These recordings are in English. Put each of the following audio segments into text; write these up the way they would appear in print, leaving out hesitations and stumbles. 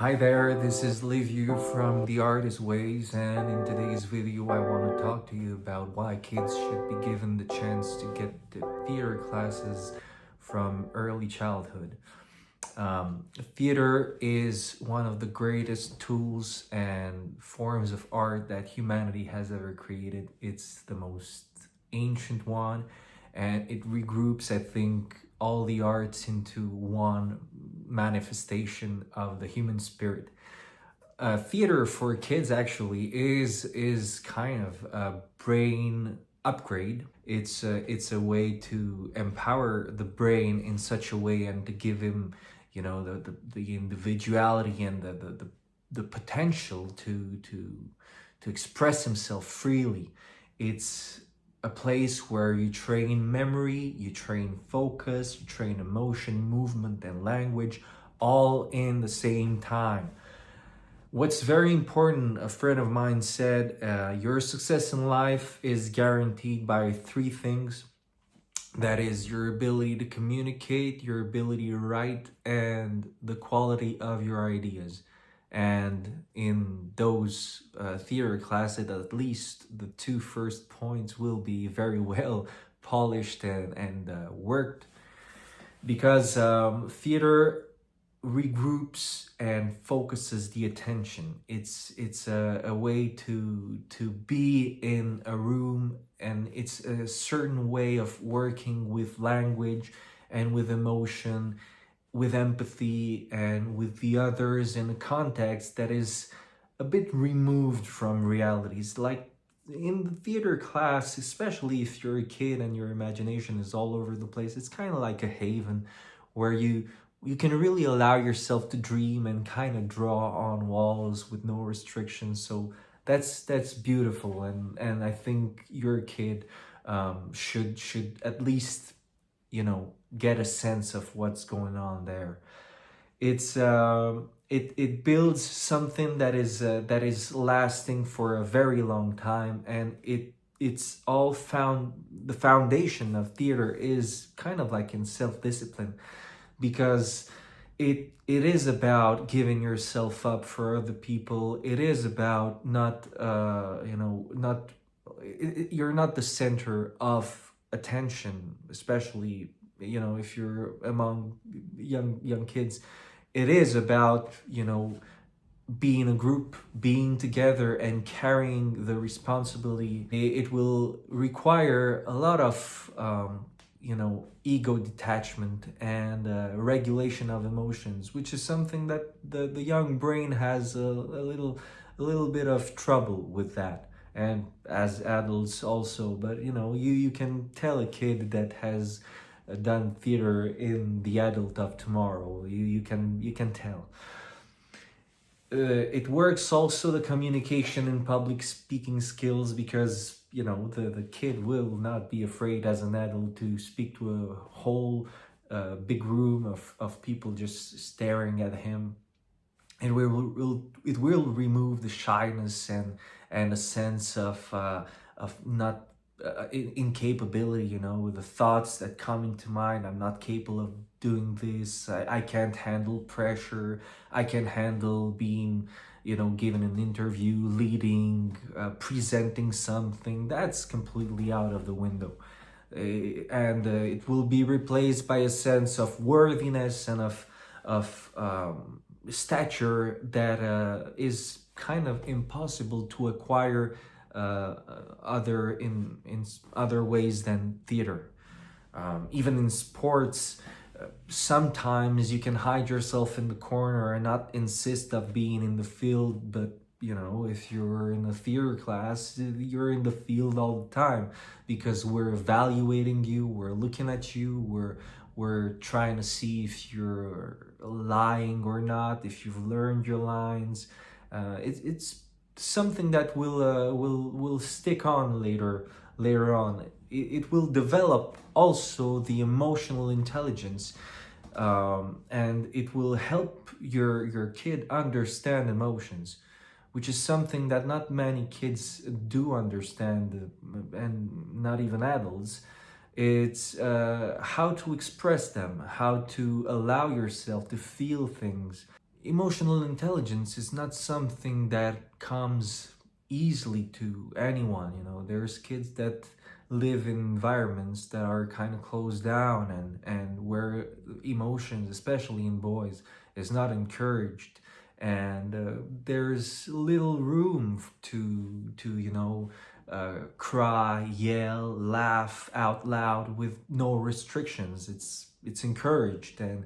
Hi there, this is Liviu from The Artist Ways, and in today's video I want to talk to you about why kids should be given the chance to get the theater classes from early childhood. Theater is one of the greatest tools and forms of art that humanity has ever created. It's the most ancient one, and it regroups, I think, all the arts into one manifestation of the human spirit. Theater for kids actually is kind of a brain upgrade. It's a way to empower the brain in such a way and to give him, the individuality and the potential to express himself freely. It's a place where you train memory, you train focus, you train emotion, movement, and language all in the same time. What's very important, a friend of mine said, your success in life is guaranteed by three things. That is your ability to communicate, your ability to write, and the quality of your ideas. And in those theater classes, at least the two first points will be very well polished and worked, because theater regroups and focuses the attention. It's a way to be in a room, and it's a certain way of working with language and with emotion, with empathy and with the others in a context that is a bit removed from realities. Like in the theater class, especially if you're a kid and your imagination is all over the place, it's kind of like a haven where you can really allow yourself to dream and kind of draw on walls with no restrictions. So that's beautiful, and I think your kid should at least get a sense of what's going on there. It builds something that is lasting for a very long time, and it's all found. The foundation of theater is kind of like in self-discipline, because it is about giving yourself up for other people. It is about not not you're not the center of attention, especially if you're among young kids. It is about being a group, being together, and carrying the responsibility. It will require a lot of ego detachment and regulation of emotions, which is something that the young brain has a little bit of trouble with that, and as adults also. But you can tell a kid that has done theater in the adult of tomorrow. You can tell. It works also the communication and public speaking skills, because the kid will not be afraid as an adult to speak to a whole big room of people just staring at him. It will remove the shyness and a sense of not incapability, the thoughts that come into mind. I'm not capable of doing this. I can't handle pressure. I can handle being given an interview, leading, presenting something. That's completely out of the window. And it will be replaced by a sense of worthiness and of stature that is kind of impossible to acquire in other ways than theater. Even in sports, sometimes you can hide yourself in the corner and not insist of being in the field. But if you're in a theater class, you're in the field all the time, because we're evaluating you, we're looking at you, we're trying to see if you're lying or not, if you've learned your lines. It's something that will stick on later on. It will develop also the emotional intelligence, and it will help your kid understand emotions, which is something that not many kids do understand, and not even adults. It's how to express them, how to allow yourself to feel things. Emotional intelligence is not something that comes easily to anyone. You know, there's kids that live in environments that are kind of closed down, and where emotions, especially in boys, is not encouraged, and there's little room to cry, yell, laugh out loud with no restrictions. It's encouraged, and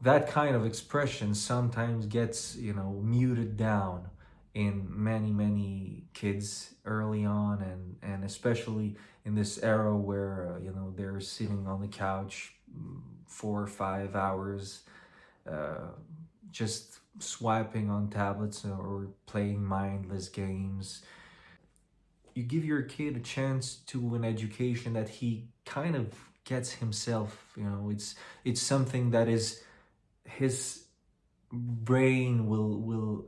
that kind of expression sometimes gets, muted down in many kids early on, and especially in this era where they're sitting on the couch 4 or 5 hours, uh, just swiping on tablets or playing mindless games. You give your kid a chance to an education that he kind of gets himself. It's something that is his brain will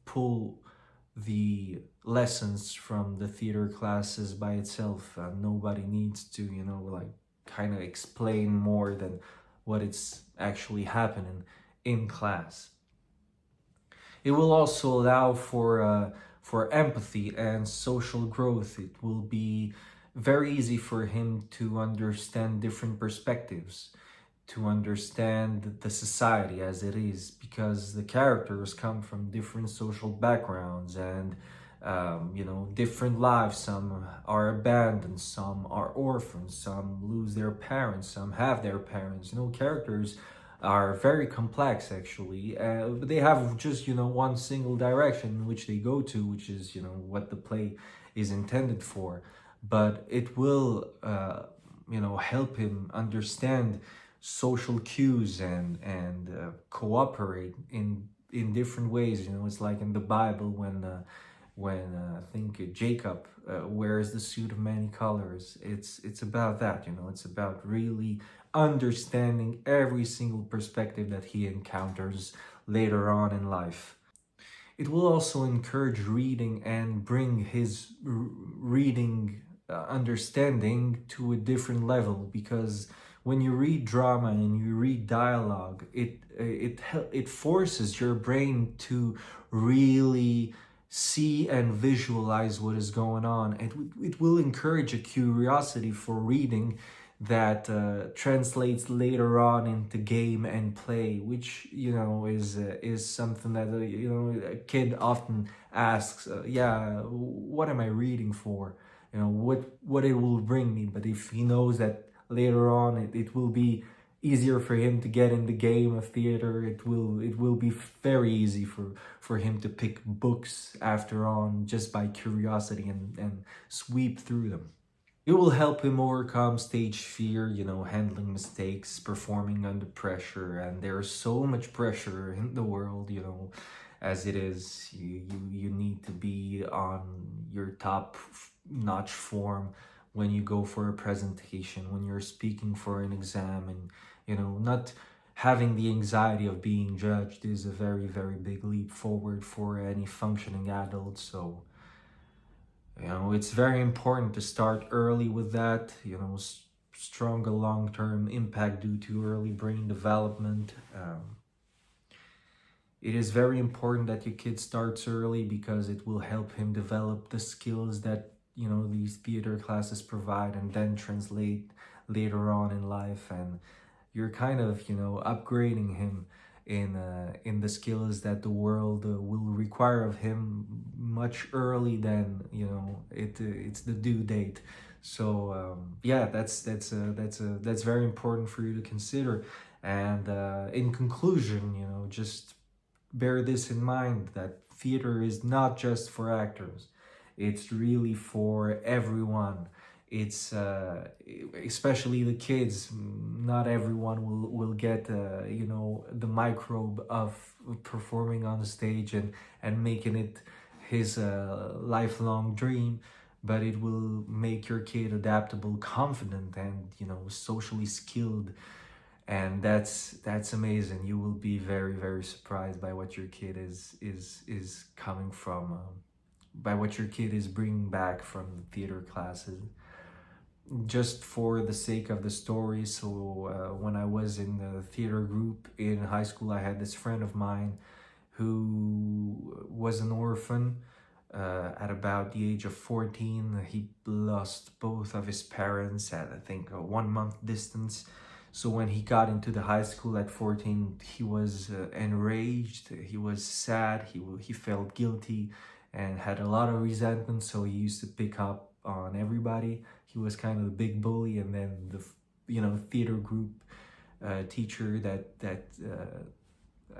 pull the lessons from the theater classes by itself. Nobody needs to, like, kind of explain more than what it's actually happening in class. It will also allow for empathy and social growth. It will be very easy for him to understand different perspectives, to understand the society as it is, because the characters come from different social backgrounds and different lives. Some are abandoned, some are orphans, some lose their parents, some have their parents. Characters are very complex, actually, but they have just one single direction in which they go to, which is what the play is intended for. But it will help him understand social cues and cooperate in different ways. It's like in the Bible when I think Jacob wears the suit of many colors. It's about that. It's about really understanding every single perspective that he encounters later on in life. It will also encourage reading and bring his reading understanding to a different level, because when you read drama and you read dialogue, it forces your brain to really see and visualize what is going on. It will encourage a curiosity for reading that translates later on into game and play, which is something that a kid often asks. Yeah, what am I reading for? What it will bring me. But if he knows that later on it will be easier for him to get in the game of theater, it will be very easy for him to pick books after on, just by curiosity, and sweep through them. It will help him overcome stage fear, handling mistakes, performing under pressure. And there's so much pressure in the world, as it is. You need to be on your top notch form when you go for a presentation, when you're speaking for an exam, and, not having the anxiety of being judged is a very, very big leap forward for any functioning adult. So, it's very important to start early with that. Stronger long-term impact due to early brain development. It is very important that your kid starts early, because it will help him develop the skills that these theater classes provide, and then translate later on in life. And you're kind of upgrading him in the skills that the world will require of him much early than it's the due date. So yeah, that's very important for you to consider. And in conclusion, just bear this in mind, that theater is not just for actors. It's really for everyone. It's especially the kids. Not everyone will get the microbe of performing on the stage and making it his lifelong dream. But it will make your kid adaptable, confident, and socially skilled. And that's amazing. You will be very, very surprised by what your kid is coming from, by what your kid is bringing back from the theater classes. just for the sake of the story. So when I was in the theater group in high school, I had this friend of mine who was an orphan. At about the age of 14, he lost both of his parents at, I think, a 1 month distance. So when he got into the high school at 14, he was enraged, he was sad, he felt guilty and had a lot of resentment. So he used to pick up on everybody. He was kind of the big bully. And then the theater group teacher that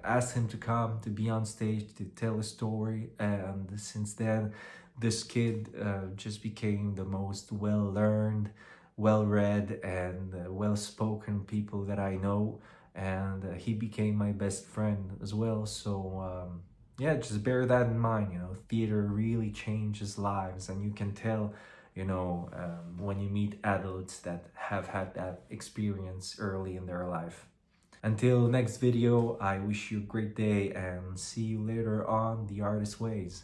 asked him to come to be on stage to tell a story. And since then, this kid just became the most well learned, well read, and well spoken people that I know. And he became my best friend as well. So yeah, just bear that in mind. Theater really changes lives, and you can tell. When you meet adults that have had that experience early in their life. Until next video, I wish you a great day and see you later on The Artist Ways.